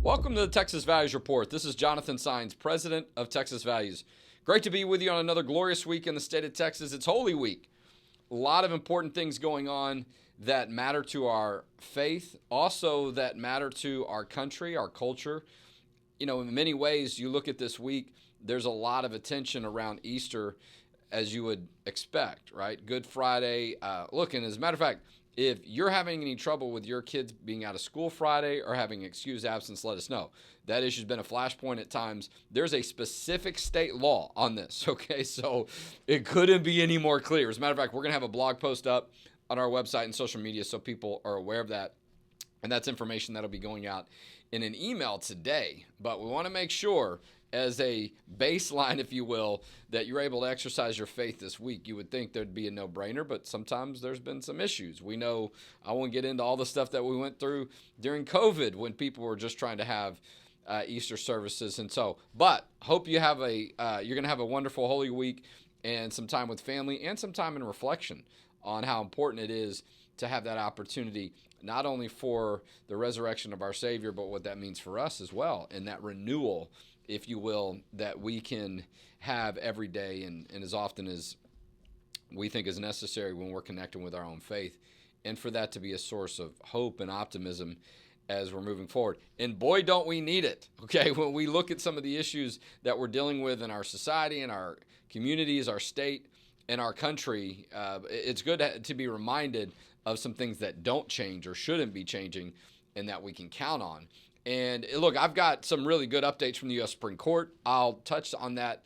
Welcome to the Texas Values Report. This is Jonathan Saenz, president of Texas Values. Great to be with you on another glorious week in the state of Texas. It's Holy Week. A lot of important things going on that matter to our faith, also that matter to our country, our culture. You know, in many ways, you look at this week, there's a lot of attention around Easter, as you would expect, right? Good Friday. Look, and as a matter of fact, if you're having any trouble with your kids being out of school Friday or having excused absence, let us know. That issue's been a flashpoint at times. There's a specific state law on this, okay? So it couldn't be any more clear. As a matter of fact, we're going to have a blog post up on our website and social media so people are aware of that. And that's information that'll be going out in an email today. But we want to make sure, as a baseline, if you will, that you're able to exercise your faith this week. You would think there'd be a no-brainer, but sometimes there's been some issues. We know, I won't get into all the stuff that we went through during COVID when people were just trying to have Easter services. And so, but hope you have you're going to have a wonderful Holy Week and some time with family and some time in reflection on how important it is to have that opportunity, not only for the resurrection of our Savior, but what that means for us as well, and that renewal, if you will, that we can have every day and as often as we think is necessary when we're connecting with our own faith, and for that to be a source of hope and optimism as we're moving forward. And boy, don't we need it, okay? When we look at some of the issues that we're dealing with in our society, in our communities, our state, and our country, it's good to be reminded of some things that don't change or shouldn't be changing and that we can count on. And look, I've got some really good updates from the U.S. Supreme Court. I'll touch on that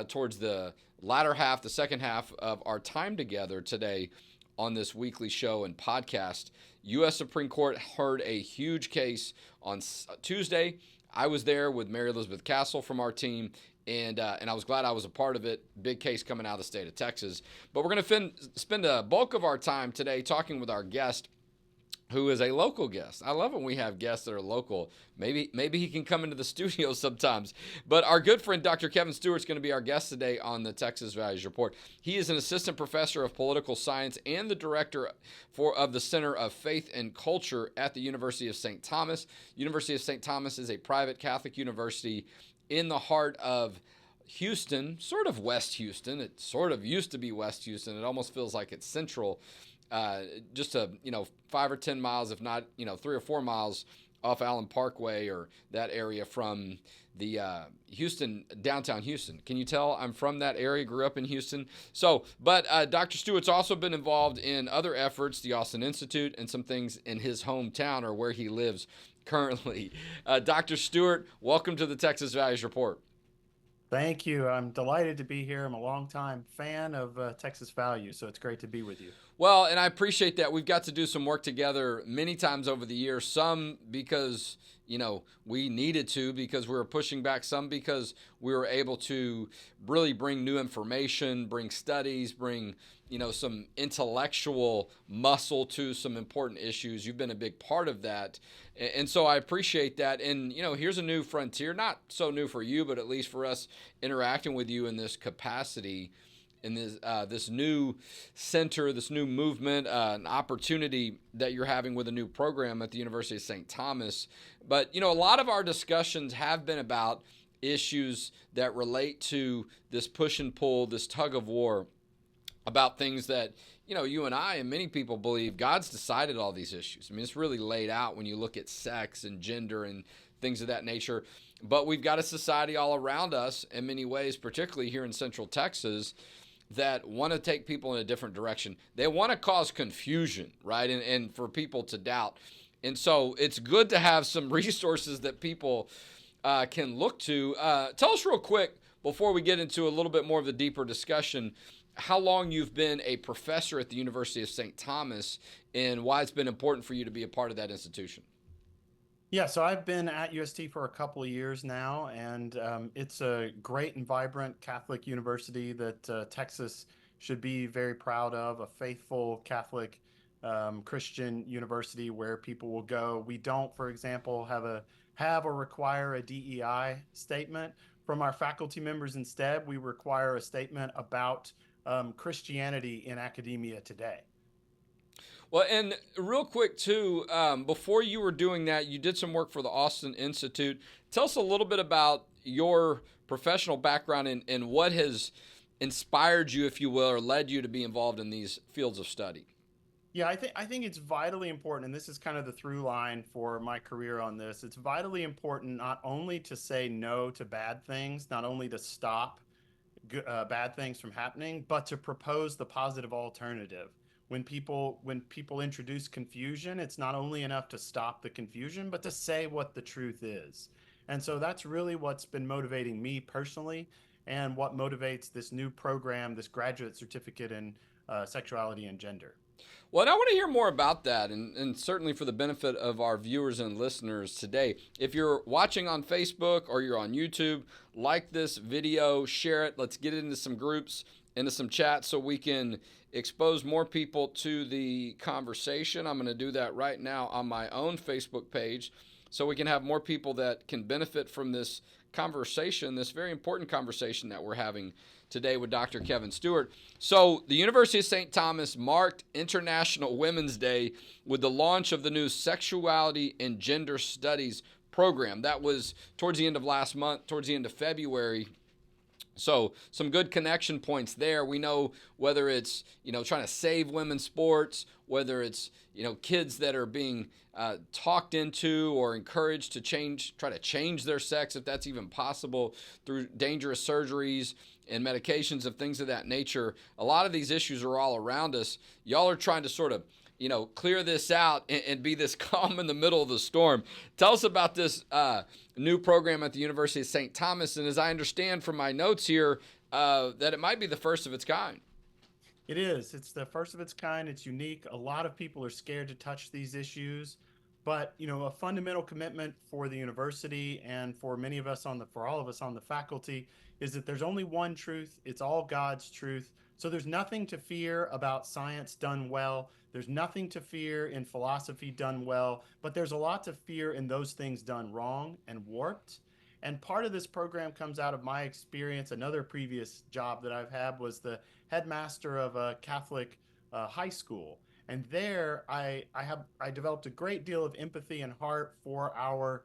towards the latter half, the second half of our time together today on this weekly show and podcast. U.S. Supreme Court heard a huge case on Tuesday. I was there with Mary Elizabeth Castle from our team, and I was glad I was a part of it. Big case coming out of the state of Texas. But we're going to spend a bulk of our time today talking with our guest, who is a local guest. I love when we have guests that are local. Maybe he can come into the studio sometimes. But our good friend, Dr. Kevin Stuart, is going to be our guest today on the Texas Values Report. He is an assistant professor of political science and the director of the Center of Faith and Culture at the University of St. Thomas. University of St. Thomas is a private Catholic university in the heart of Houston, sort of West Houston. It sort of used to be West Houston. It almost feels like it's central. Just 5 or 10 miles, if not 3 or 4 miles off Allen Parkway or that area from the Houston, downtown Houston. Can you tell I'm from that area? Grew up in Houston. So, but Dr. Stewart's also been involved in other efforts, the Austin Institute, and some things in his hometown or where he lives currently. Dr. Stuart, welcome to the Texas Values Report. Thank you. I'm delighted to be here. I'm a longtime fan of Texas Values, so it's great to be with you. Well, and I appreciate that. We've got to do some work together many times over the years, some because, we needed to because we were pushing back, some because we were able to really bring new information, bring studies, bring, some intellectual muscle to some important issues. You've been a big part of that. And so I appreciate that. And, here's a new frontier, not so new for you, but at least for us interacting with you in this capacity, in this new center, this new movement, an opportunity that you're having with a new program at the University of St. Thomas. But, a lot of our discussions have been about issues that relate to this push and pull, this tug of war, about things that, you and I and many people believe God's decided all these issues. I mean, it's really laid out when you look at sex and gender and things of that nature. But we've got a society all around us in many ways, particularly here in Central Texas, that want to take people in a different direction. They want to cause confusion, right? And for people to doubt. And so it's good to have some resources that people can look to. Tell us real quick, before we get into a little bit more of the deeper discussion, how long you've been a professor at the University of St. Thomas and why it's been important for you to be a part of that institution. Yeah, so I've been at UST for a couple of years now, and it's a great and vibrant Catholic university that Texas should be very proud of, a faithful Catholic Christian university where people will go. We don't, for example, have or require a DEI statement from our faculty members. Instead, we require a statement about Christianity in academia today. Well, and real quick too, before you were doing that, you did some work for the Austin Institute. Tell us a little bit about your professional background and what has inspired you, if you will, or led you to be involved in these fields of study. Yeah, I think it's vitally important, and this is kind of the through line for my career on this. It's vitally important not only to say no to bad things, not only to stop bad things from happening, but to propose the positive alternative. When people introduce confusion, it's not only enough to stop the confusion, but to say what the truth is. And so that's really what's been motivating me personally, and what motivates this new program, this graduate certificate in sexuality and gender. Well, and I want to hear more about that, and certainly for the benefit of our viewers and listeners today. If you're watching on Facebook or you're on YouTube, like this video, share it. Let's get it into some groups, into some chats so we can expose more people to the conversation. I'm going to do that right now on my own Facebook page so we can have more people that can benefit from this conversation, this very important conversation that we're having today with Dr. Kevin Stuart. So the University of St. Thomas marked International Women's Day with the launch of the new Sexuality and Gender Studies program. That was towards the end of last month, towards the end of February. So some good connection points there. We know whether it's, trying to save women's sports, whether it's, kids that are being talked into or encouraged to try to change their sex, if that's even possible, through dangerous surgeries and medications of things of that nature. A lot of these issues are all around us. Y'all are trying to sort of, clear this out and be this calm in the middle of the storm. Tell us about this new program at the University of St. Thomas. And as I understand from my notes here, that it might be the first of its kind. It is. It's the first of its kind. It's unique. A lot of people are scared to touch these issues, but a fundamental commitment for the university and for all of us on the faculty is that there's only one truth. It's all God's truth. So there's nothing to fear about science done well. There's nothing to fear in philosophy done well, but there's a lot to fear in those things done wrong and warped. And part of this program comes out of my experience. Another previous job that I've had was the headmaster of a Catholic high school. And there I developed a great deal of empathy and heart for our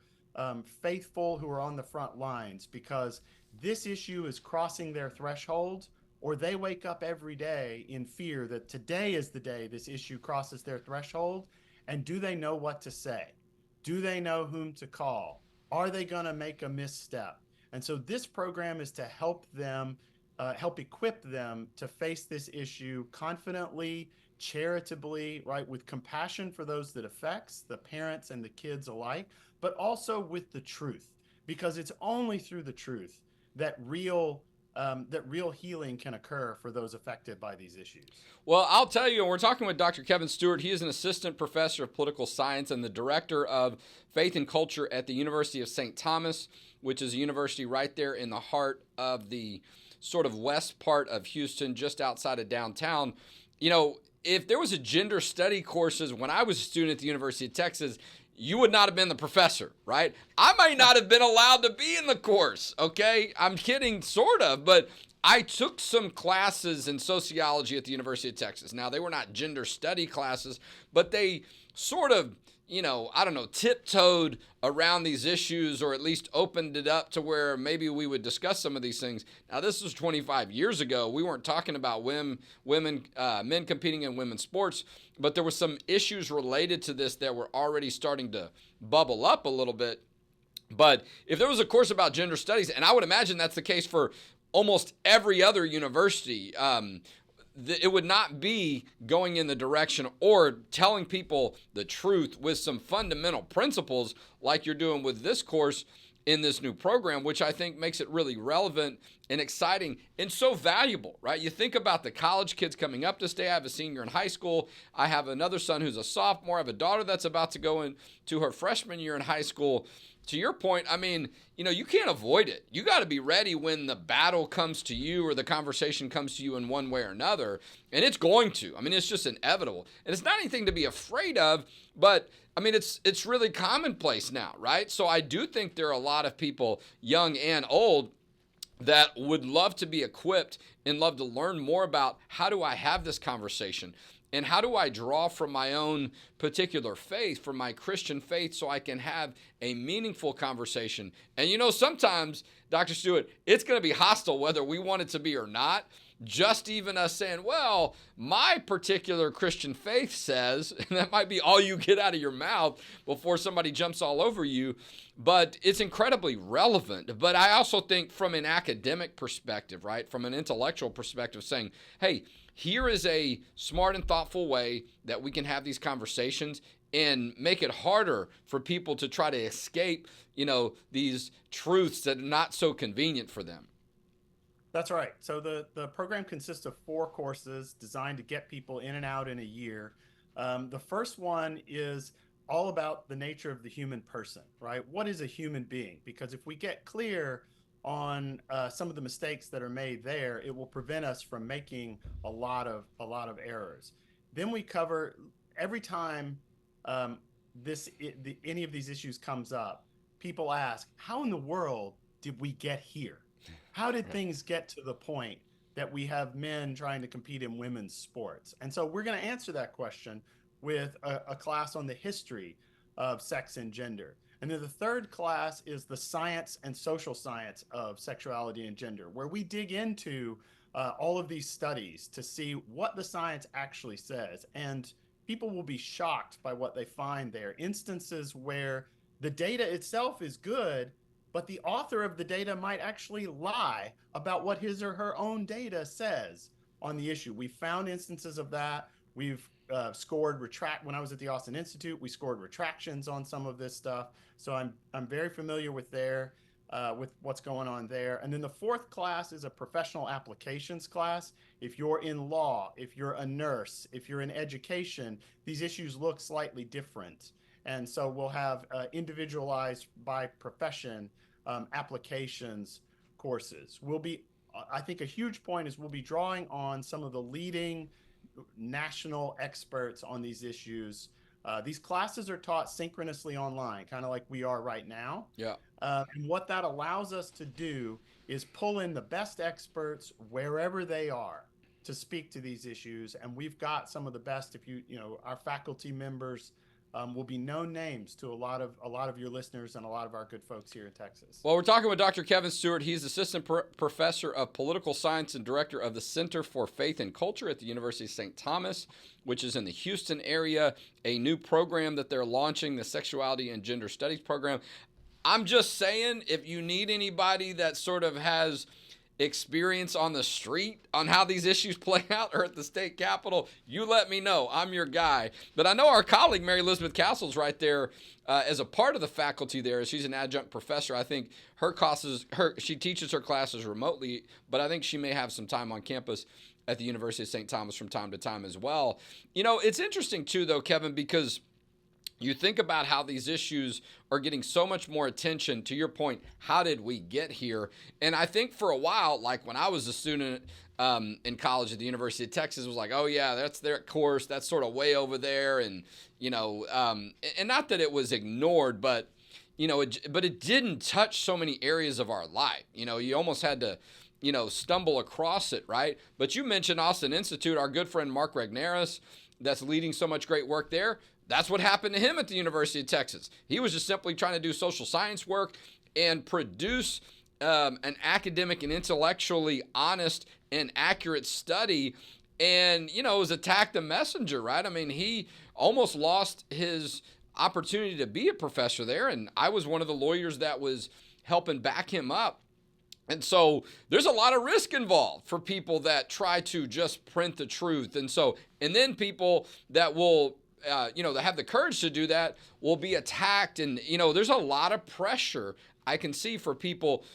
faithful who are on the front lines, because this issue is crossing their threshold, or they wake up every day in fear that today is the day this issue crosses their threshold. And do they know what to say? Do they know whom to call? Are they going to make a misstep? And so this program is to help them, help equip them to face this issue confidently, charitably, right, with compassion for those that affects, the parents and the kids alike, but also with the truth, because it's only through the truth that real healing can occur for those affected by these issues. Well, I'll tell you, we're talking with Dr. Kevin Stuart. He is an assistant professor of political science and the director of faith and culture at the University of St. Thomas, which is a university right there in the heart of the sort of west part of Houston, just outside of downtown. If there was a gender study courses when I was a student at the University of Texas, you would not have been the professor, right? I might not have been allowed to be in the course, okay? I'm kidding, sort of, but I took some classes in sociology at the University of Texas. Now, they were not gender study classes, but they sort of, tiptoed around these issues, or at least opened it up to where maybe we would discuss some of these things. Now, this was 25 years ago. We weren't talking about men competing in women's sports, but there were some issues related to this that were already starting to bubble up a little bit. But if there was a course about gender studies, and I would imagine that's the case for almost every other university, it would not be going in the direction or telling people the truth with some fundamental principles like you're doing with this course in this new program, which I think makes it really relevant and exciting and so valuable, right? You think about the college kids coming up this day. I have a senior in high school. I have another son who's a sophomore. I have a daughter that's about to go into her freshman year in high school. To your point, you can't avoid it. You got to be ready when the battle comes to you or the conversation comes to you in one way or another. And it's going to. It's just inevitable. And it's not anything to be afraid of, but it's really commonplace now, right? So I do think there are a lot of people, young and old, that would love to be equipped and love to learn more about how do I have this conversation. And how do I draw from my own particular faith, from my Christian faith, so I can have a meaningful conversation? And sometimes, Dr. Stewart, it's going to be hostile whether we want it to be or not. Just even us saying, well, my particular Christian faith says, and that might be all you get out of your mouth before somebody jumps all over you, but it's incredibly relevant. But I also think from an academic perspective, right, from an intellectual perspective, saying, hey, here is a smart and thoughtful way that we can have these conversations and make it harder for people to try to escape, these truths that are not so convenient for them. That's right. So the program consists of 4 courses designed to get people in and out in a year. The first one is all about the nature of the human person, right? What is a human being? Because if we get clear on some of the mistakes that are made there, it will prevent us from making a lot of errors. Then we cover every time any of these issues comes up, people ask, how in the world did we get here? How did things get to the point that we have men trying to compete in women's sports? And so we're going to answer that question with a class on the history of sex and gender. And then the third class is the science and social science of sexuality and gender, where we dig into all of these studies to see what the science actually says. And people will be shocked by what they find there. Instances where the data itself is good, but the author of the data might actually lie about what his or her own data says on the issue. We found instances of that. We've scored when I was at the Austin Institute, we scored retractions on some of this stuff. So I'm very familiar with with what's going on there. And then the fourth class is a professional applications class. If you're in law, if you're a nurse, if you're in education, these issues look slightly different. And so we'll have individualized by profession applications courses. I think a huge point is we'll be drawing on some of the leading national experts on these issues. These classes are taught synchronously online, kind of like we are right now. Yeah. And what that allows us to do is pull in the best experts wherever they are to speak to these issues. And we've got some of the best. Our faculty members will be known names to a lot of your listeners and a lot of our good folks here in Texas. Well, we're talking with Dr. Kevin Stuart. He's assistant professor of political science and director of the Center for Faith and Culture at the University of St. Thomas, which is in the Houston area, a new program that they're launching, the Sexuality and Gender Studies program. I'm just saying, if you need anybody that sort of has experience on the street on how these issues play out or at the state capitol, you let me know. I'm your guy. But I know our colleague, Mary Elizabeth Castle's right there as a part of the faculty there. She's an adjunct professor. I think she teaches her classes remotely, but I think she may have some time on campus at the University of St. Thomas from time to time as well. It's interesting too, though, Kevin, because you think about how these issues are getting so much more attention. To your point, how did we get here? And I think for a while, like when I was a student in college at the University of Texas, it was like, oh yeah, that's their course. That's sort of way over there. And, and not that it was ignored, but, but it didn't touch so many areas of our life. You almost had to, stumble across it, right? But you mentioned Austin Institute, our good friend Mark Regnerus, that's leading so much great work there. That's what happened to him at the University of Texas. He was just simply trying to do social science work and produce an academic and intellectually honest and accurate study. And, was attacked the messenger, right? I mean, he almost lost his opportunity to be a professor there. And I was one of the lawyers that was helping back him up. And so there's a lot of risk involved for people that try to just print the truth. And then people that will that have the courage to do that will be attacked. And, there's a lot of pressure I can see for people,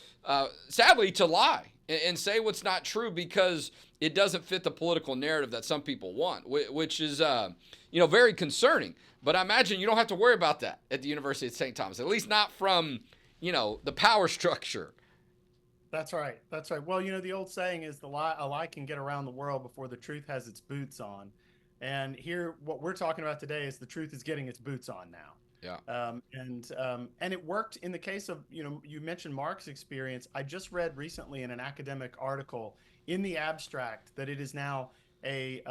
sadly, to lie and say what's not true because it doesn't fit the political narrative that some people want, which is, very concerning. But I imagine you don't have to worry about that at the University of St. Thomas, at least not from, the power structure. That's right. That's right. Well, the old saying is a lie can get around the world before the truth has its boots on. And here, what we're talking about today is the truth is getting its boots on now. Yeah. And it worked in the case of, you mentioned Mark's experience. I just read recently in an academic article in the abstract that it is now a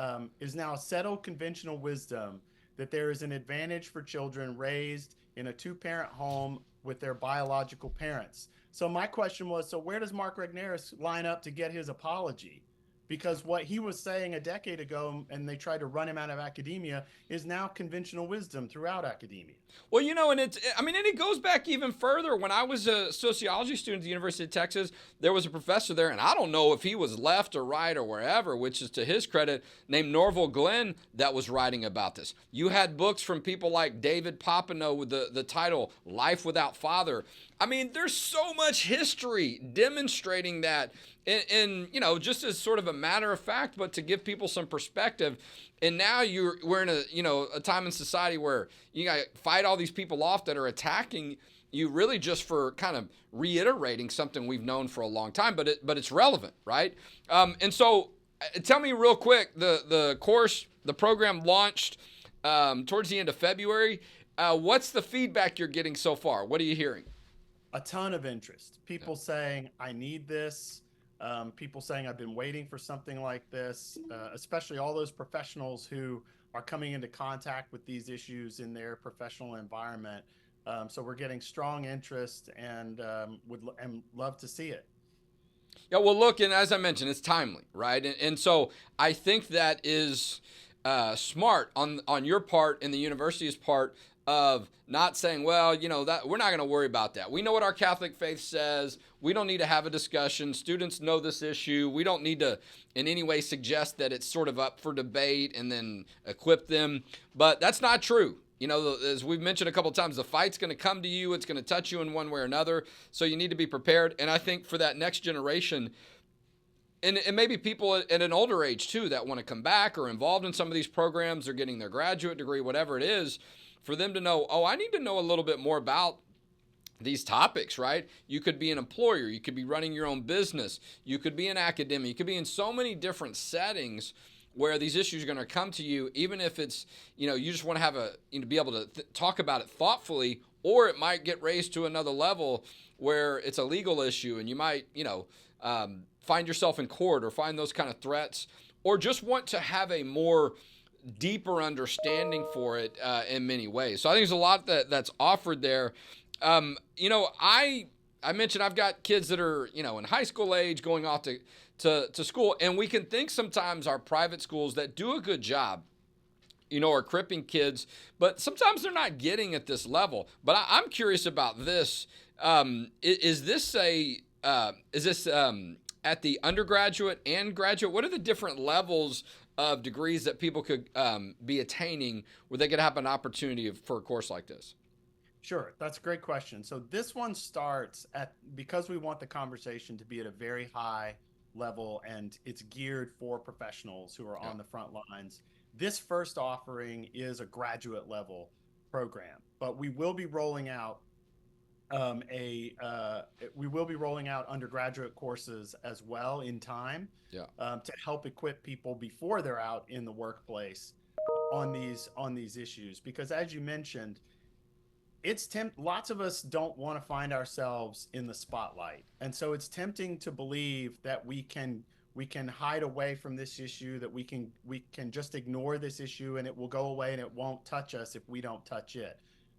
settled conventional wisdom that there is an advantage for children raised in a two-parent home with their biological parents. So my question was, so where does Mark Regnerus line up to get his apology? Because what he was saying a decade ago, and they tried to run him out of academia, is now conventional wisdom throughout academia. Well, and and it goes back even further. When I was a sociology student at the University of Texas, there was a professor there, and I don't know if he was left or right or wherever, which is to his credit, named Norval Glenn, that was writing about this. You had books from people like David Papineau with the title Life Without Father. I mean, there's so much history demonstrating that, and just as sort of a matter of fact, but to give people some perspective. And now we're in a time in society where you got to fight all these people off that are attacking you, really just for kind of reiterating something we've known for a long time, but it's relevant, right? And so, tell me real quick, the program launched towards the end of February. What's the feedback you're getting so far? What are you hearing? A ton of interest. People saying, I need this. People saying, I've been waiting for something like this, especially all those professionals who are coming into contact with these issues in their professional environment. So we're getting strong interest and would love to see it. Yeah, well, look, and as I mentioned, it's timely, right? And so I think that is smart on your part and the university's part of not saying, well, that we're not going to worry about that. We know what our Catholic faith says. We don't need to have a discussion. Students know this issue. We don't need to in any way suggest that it's sort of up for debate and then equip them. But that's not true. As we've mentioned a couple of times, the fight's going to come to you. It's going to touch you in one way or another. So you need to be prepared. And I think for that next generation, and maybe people at an older age too that want to come back or involved in some of these programs or getting their graduate degree, whatever it is, for them to know, I need to know a little bit more about these topics, right? You could be an employer. You could be running your own business. You could be an academic. You could be in so many different settings where these issues are going to come to you, even if it's, you just want to have be able to talk about it thoughtfully, or it might get raised to another level where it's a legal issue and you might, find yourself in court or find those kind of threats, or just want to have a more deeper understanding for it in many ways. So I think there's a lot that's offered there. I mentioned I've got kids that are, in high school age going off to school, and we can think sometimes our private schools that do a good job, are equipping kids, but sometimes they're not getting at this level. But I'm curious about this. Is this at the undergraduate and graduate? What are the different levels of degrees that people could be attaining where they could have an opportunity for a course like this? Sure, that's a great question. So this one starts because we want the conversation to be at a very high level and it's geared for professionals who are on the front lines. This first offering is a graduate level program, but we will be rolling out undergraduate courses as well in time to help equip people before they're out in the workplace on these issues. Because as you mentioned, lots of us don't want to find ourselves in the spotlight, and so it's tempting to believe that we can hide away from this issue, that we can just ignore this issue and it will go away and it won't touch us if we don't touch it.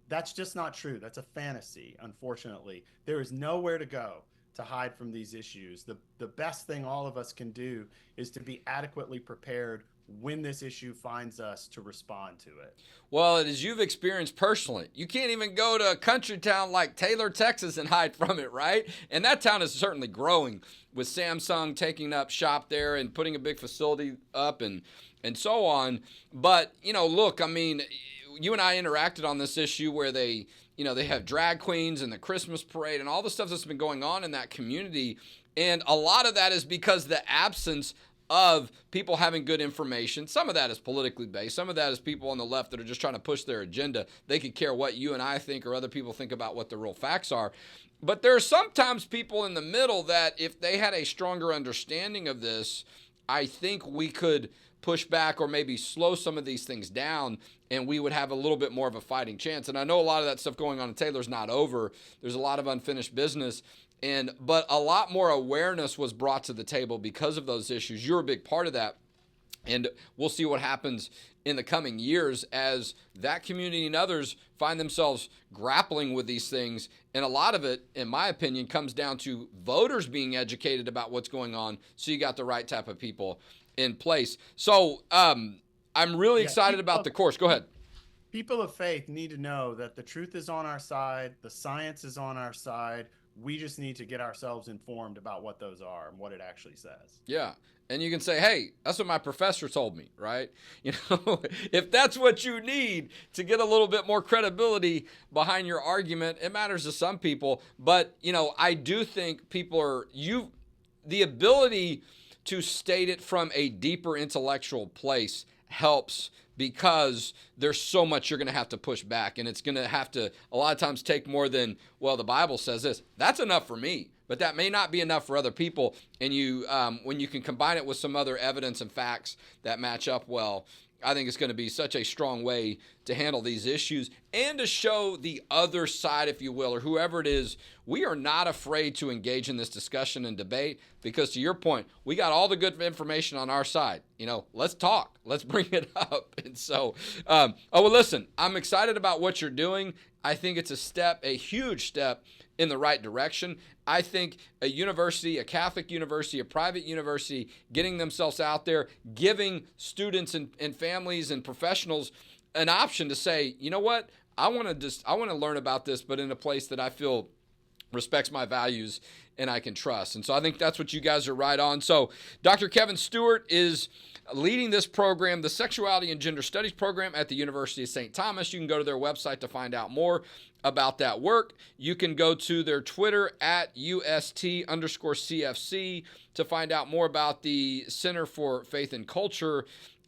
That's just not true. That's a fantasy, unfortunately. There is nowhere to go to hide from these issues. The best thing all of us can do is to be adequately prepared when this issue finds us to respond to it. Well, as you've experienced personally, you can't even go to a country town like Taylor, Texas and hide from it, right? And that town is certainly growing with Samsung taking up shop there and putting a big facility up and so on. But, look, I mean, you and I interacted on this issue where they have drag queens and the Christmas parade and all the stuff that's been going on in that community. And a lot of that is because the absence of people having good information. Some of that is politically based. Some of that is people on the left that are just trying to push their agenda. They could care what you and I think or other people think about what the real facts are. But there are sometimes people in the middle that if they had a stronger understanding of this, I think we could push back or maybe slow some of these things down and we would have a little bit more of a fighting chance. And I know a lot of that stuff going on in Taylor's not over. There's a lot of unfinished business. But a lot more awareness was brought to the table because of those issues. You're a big part of that. And we'll see what happens in the coming years as that community and others find themselves grappling with these things. And a lot of it, in my opinion, comes down to voters being educated about what's going on, so you got the right type of people in place. So I'm really excited about the course. Go ahead. People of faith need to know that the truth is on our side, the science is on our side. We just need to get ourselves informed about what those are and what it actually says. Yeah. And you can say, hey, that's what my professor told me, right? If that's what you need to get a little bit more credibility behind your argument, it matters to some people. But, I do think the ability to state it from a deeper intellectual place helps, because there's so much you're going to have to push back, and it's going to have to a lot of times take more than, well, the Bible says this. That's enough for me, but that may not be enough for other people. And when you can combine it with some other evidence and facts that match up well, I think it's going to be such a strong way to handle these issues and to show the other side, if you will, or whoever it is. We are not afraid to engage in this discussion and debate, because to your point, we got all the good information on our side. Let's talk. Let's bring it up. And so, listen, I'm excited about what you're doing. I think it's a huge step in the right direction. I think a university, a Catholic university, a private university, getting themselves out there, giving students and families and professionals an option to say, you know what, I want to learn about this, but in a place that I feel respects my values and I can trust. And so I think that's what you guys are right on. So Dr. Kevin Stuart is leading this program, the Sexuality and Gender Studies program at the University of St. Thomas. You can go to their website to find out more about that work. You can go to their Twitter at UST_CFC to find out more about the Center for Faith and Culture.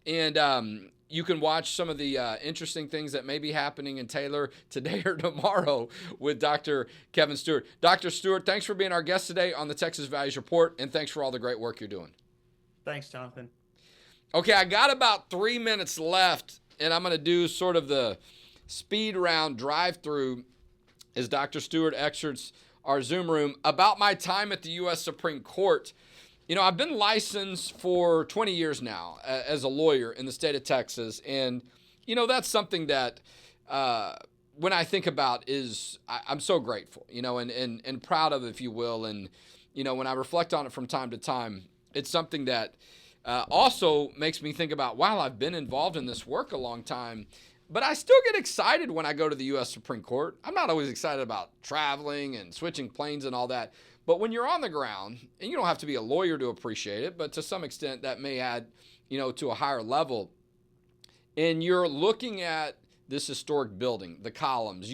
And you can watch some of the interesting things that may be happening in Taylor today or tomorrow with Dr. Kevin Stuart. Dr. Stuart, thanks for being our guest today on the Texas Values Report, and thanks for all the great work you're doing. Thanks, Jonathan. Okay, I got about 3 minutes left, and I'm going to do sort of the speed round drive-through as Dr. Stuart exits our Zoom room about my time at the U.S. Supreme Court. I've been licensed for 20 years now as a lawyer in the state of Texas. And, that's something that when I think about I'm so grateful, and proud of, if you will. And, when I reflect on it from time to time, it's something that also makes me think about, wow, I've been involved in this work a long time. But I still get excited when I go to the U.S. Supreme Court. I'm not always excited about traveling and switching planes and all that. But when you're on the ground, and you don't have to be a lawyer to appreciate it, but to some extent that may add, to a higher level, and you're looking at this historic building, the columns,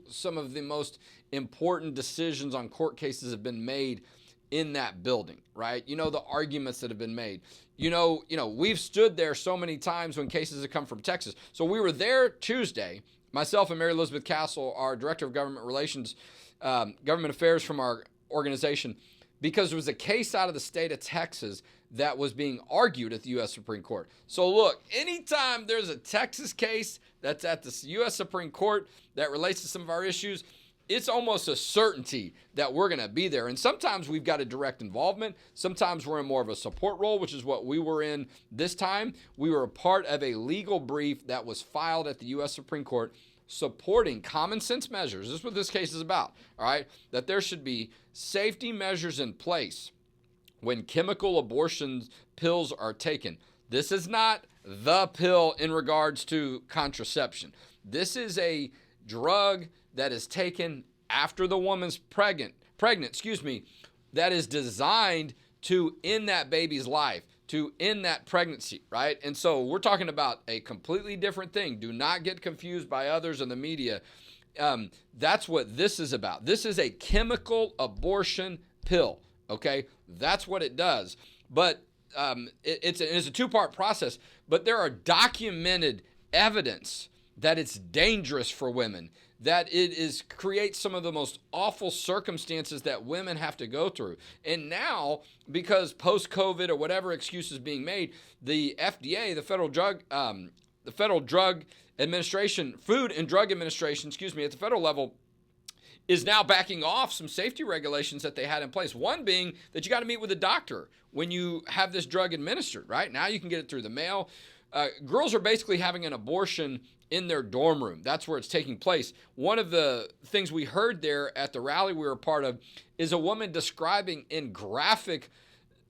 some of the most important decisions on court cases have been made in that building, right? The arguments that have been made. We've stood there so many times when cases have come from Texas. So we were there Tuesday, myself and Mary Elizabeth Castle, our Director of Government Relations, Government Affairs from our organization, because there was a case out of the state of Texas that was being argued at the U.S. Supreme Court. So look, anytime there's a Texas case that's at the U.S. Supreme Court that relates to some of our issues, it's almost a certainty that we're going to be there. And sometimes we've got a direct involvement. Sometimes we're in more of a support role, which is what we were in this time. We were a part of a legal brief that was filed at the U.S. Supreme Court supporting common sense measures. This is what this case is about, all right? That there should be safety measures in place when chemical abortion pills are taken. This is not the pill in regards to contraception. This is a drug that is taken after the woman's pregnant, that is designed to end that baby's life, to end that pregnancy, right? And so we're talking about a completely different thing. Do not get confused by others in the media. That's what this is about. This is a chemical abortion pill, okay? That's what it does. But it's a two-part process, but there are documented evidence that it's dangerous for women, that it creates some of the most awful circumstances that women have to go through. And now, because post-COVID or whatever excuse is being made, the FDA, the Federal Drug Administration, Food and Drug Administration, at the federal level, is now backing off some safety regulations that they had in place. One being that you got to meet with a doctor when you have this drug administered, right? Now you can get it through the mail. Girls are basically having an abortion in their dorm room. That's where it's taking place. One of the things we heard there at the rally we were a part of is a woman describing in graphic,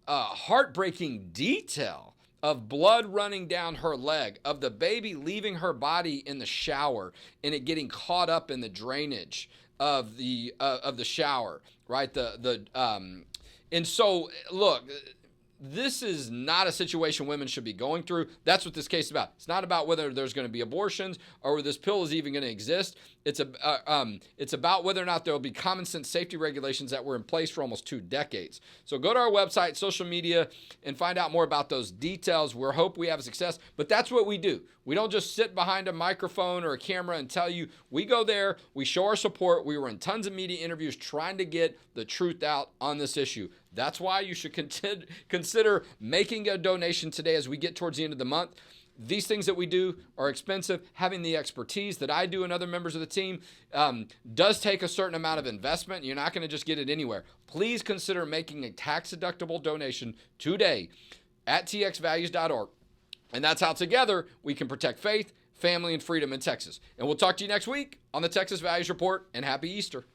heartbreaking detail of blood running down her leg, of the baby leaving her body in the shower and it getting caught up in the drainage of the shower, right? And so look, this is not a situation women should be going through. That's what this case is about. It's not about whether there's going to be abortions or whether this pill is even going to exist. It's about whether or not there will be common sense safety regulations that were in place for almost 2 decades. So go to our website, social media, and find out more about those details. We hope we have success, but that's what we do. We don't just sit behind a microphone or a camera and tell you. We go there, we show our support. We were in tons of media interviews trying to get the truth out on this issue. That's why you should consider making a donation today as we get towards the end of the month. These things that we do are expensive. Having the expertise that I do and other members of the team does take a certain amount of investment. You're not going to just get it anywhere. Please consider making a tax-deductible donation today at txvalues.org. And that's how together we can protect faith, family, and freedom in Texas. And we'll talk to you next week on the Texas Values Report, and happy Easter.